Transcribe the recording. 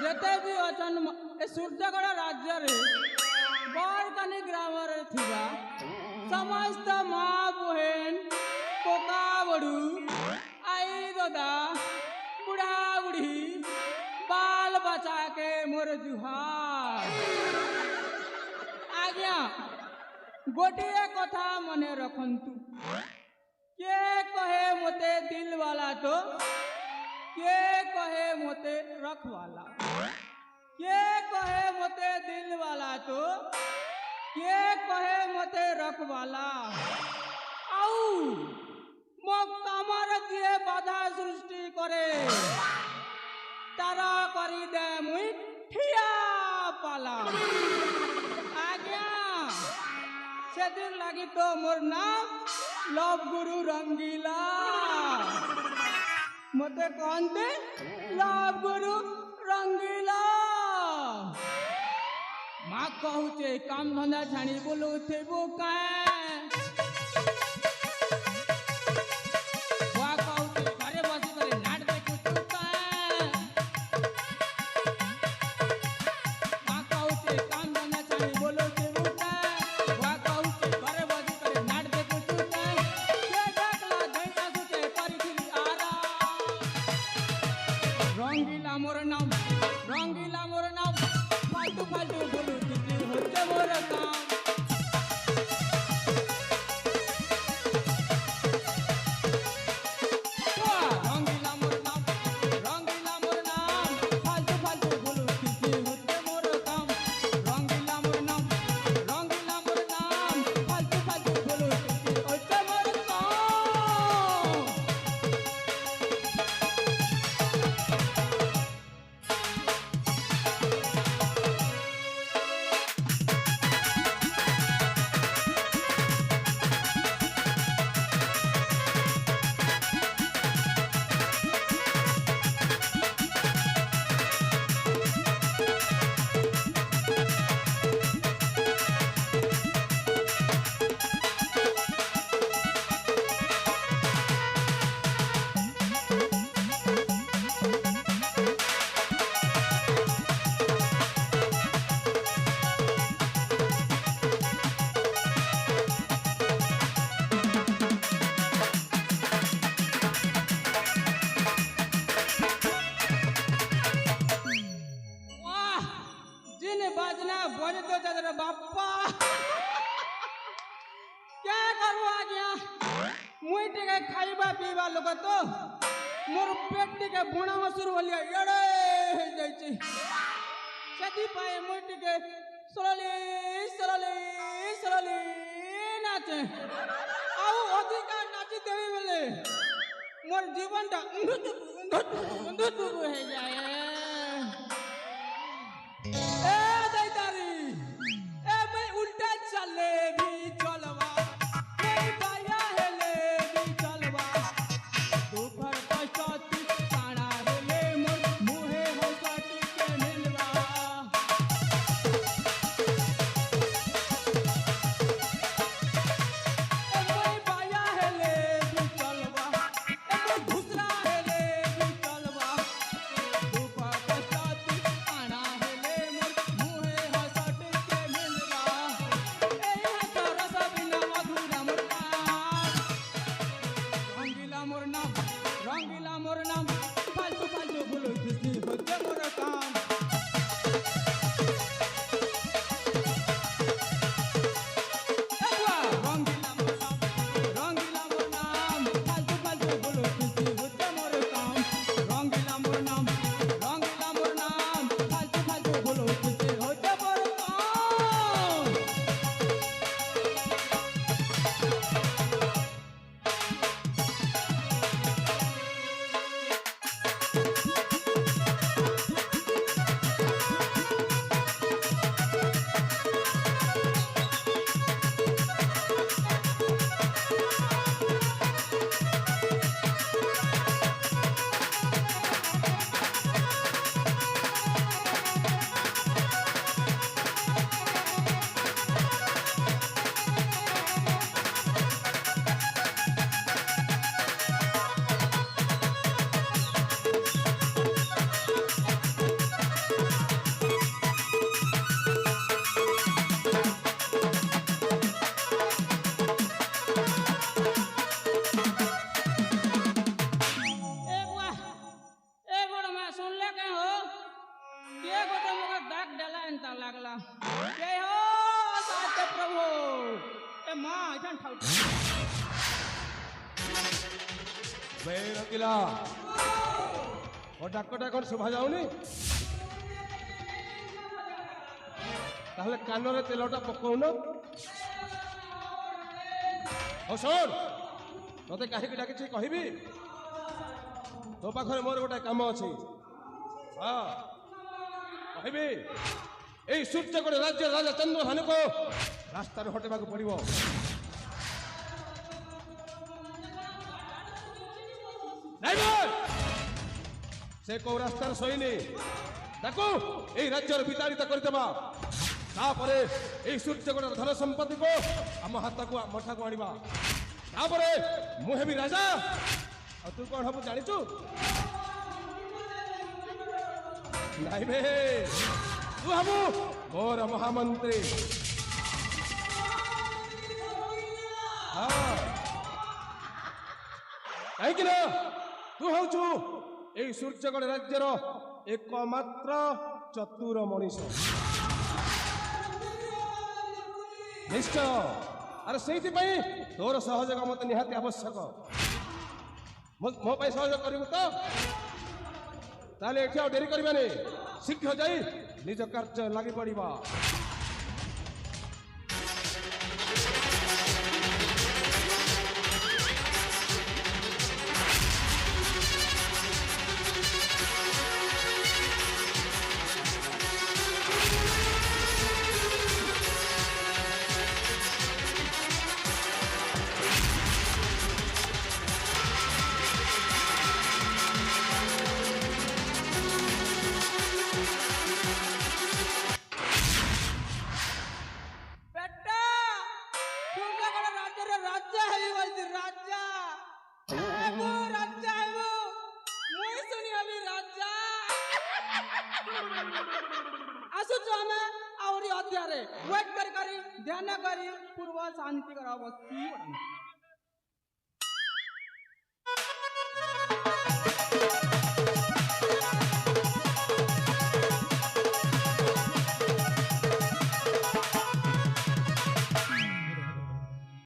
जेते भी अचन ए सूर्यगढ़ राज्य रे बरकानी ग्राम रे थिबा समस्त माँ बहन कोका बड़ू आई दादा बुढ़ा बुढ़ी बाल बचा के मोर जुहार आज्ञा गोटे कथा मने रखंतु के कहे मोते दिल वाला तो के कहे मोते रखवाला के कहे मोते दिल वाला तो के कहे मोते रखवाला आउ मो कामर किए बाधा सृष्टि करे तारा करी दे मुई ठिया पाला आज्ञा से दिन लगी तो मोर नाम लव गुरु रंगीला मते कहते लव गुरु रंगीला माँ कहूचे काम धंदा छाणी बोलो थे वो काए वाह कहूचे घरे बसी करे नाट देखो तू काए माँ कहूचे काम धंदा छाणी बोलो थे वो काए वाह कहूचे घरे बसी करे नाट देखो तू काए के डाकला धैया सुते परिखिली आरा रंगीला मोर नाम फालतू फालतू बोलू तितली होते मोर काम रंगीला मोर नाम फालतू फालतू बोलू तितली होते मोर काम रंगीला मोर नाम फालतू फालतू बोलू तितली होते मोर काम बाजना बज तो चल बापा क्या करू आज्ञा मुई टिके खाइबा पीबा लोग तो मोर पेट टिके बुणा मसूर होलिया एड़े हे जाइछि सेति पाए मुई टिके सरली नाचे आउ अधिका नाची देवी बेले मोर जीवन टा अंधुतु हे जाए उल्टा चले भी चलवा बाया हेले भी चलवा दोपहर पछाती काना हेले मोर मुहे हो काटी के मिलवा बाया हेले भी चलवा घुसरा हेले भी चलवा लागला जय हो साहित्य प्रभु ए माँ इधर ठाउ रंगिला और डाकटा कौन शोभा जाऊनी ताहले कानरे तेलटा पकाउन ओ सुन तते काहे डाकिछि कहबी तो पाखरे मोर गोटे काम अछि हाँ कहबी ए सूर्यकोट राज्य राजा चंद्रभानु को रास्ता हटेबा को पड़िबो से कौ रास्तार शोनी ताकू ए राज्यर विताड़ित करदेबा तापरे ए सूर्यकोट धन संपत्ति को आम हाथ को मठा को आनिबा तापरे मु हेबी राजा आ तू कौन हबु जानिचु नाई बे तू हबु मोर महामंत्री हाँ कहीं ना तू हूँ এই সূর্যগড় রাজ্যর একমাত্র চতুর মনীষ নিশ্চয় আর সেইপাই তোর সহযোগ মতো নিহাতি আবশ্যক মো পাই সহযোগ করিবু তো তাহলে এটি আর দেরি করিবানি শীঘ্র যাই নিজ কার্য লাগি পড়িবা वेट करी ध्यान करी पूर्व शांति कर बस्ती